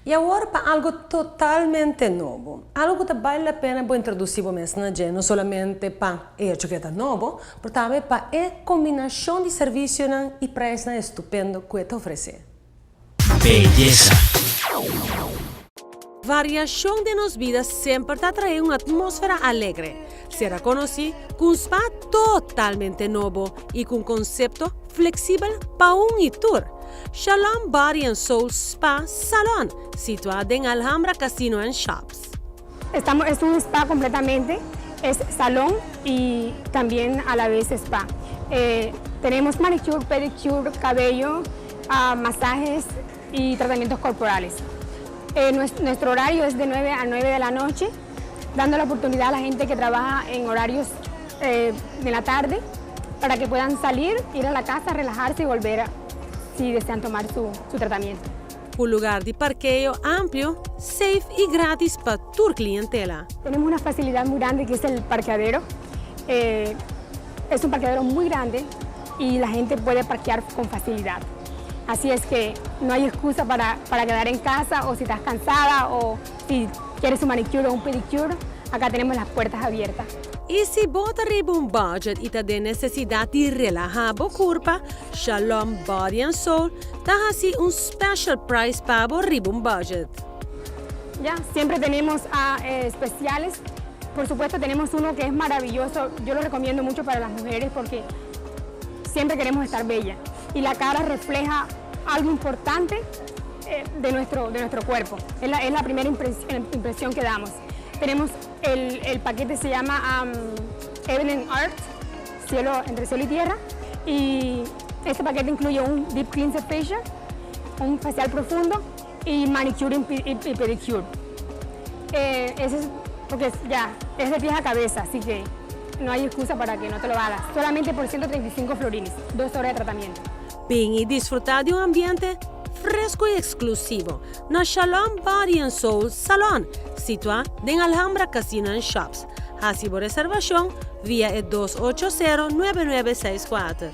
E agora para algo totalmente novo. Algo que vale a pena introduzir mesmo, não somente para a chocolate novo, mas também para a combinação de serviços e preço estupendo que te oferece. Belleza. Variação de nos vidas sempre te trae uma atmosfera alegre. Será conocido com um spa totalmente novo e com um conceito flexível para e tour. Shalom Body and Soul Spa Salon, situado en Alhambra Casino and Shops. Es un spa completamente, es salón y también a la vez spa. Tenemos manicure, pedicure, cabello, masajes y tratamientos corporales. Nuestro horario es de 9 a 9 de la noche, dando la oportunidad a la gente que trabaja en horarios de la tarde para que puedan salir, ir a la casa, relajarse y volver si desean tomar su tratamiento. Un lugar de parqueo amplio, safe y gratis para tu clientela. Tenemos una facilidad muy grande que es el parqueadero. Es un parqueadero muy grande y la gente puede parquear con facilidad. Así es que no hay excusa para quedar en casa o si estás cansada o si quieres un manicure o un pedicure, acá tenemos las puertas abiertas. E se bota arriba um budget e te de necessidade de relajar a curva, Shalom Body and Soul te hace un special price para arriba un budget. Ya, siempre tenemos especiales. Por supuesto tenemos uno que es maravilloso. Yo lo recomiendo mucho para las mujeres porque siempre queremos estar bellas. Y la cara refleja algo importante de nuestro cuerpo. Es la primera impresión que damos. Tenemos el paquete, se llama Heaven and Earth, entre cielo y tierra, y este paquete incluye un Deep Cleanser Facial, un facial profundo y manicure y pedicure. Ese es porque es de pies a cabeza, así que no hay excusa para que no te lo hagas. Solamente por 135 florines, 2 horas de tratamiento. Ven y disfrutar de un ambiente fresco y exclusivo na Shalom Body and Soul Salon, situado en Alhambra Casino and Shops. Haz reservación vía el 280-9964.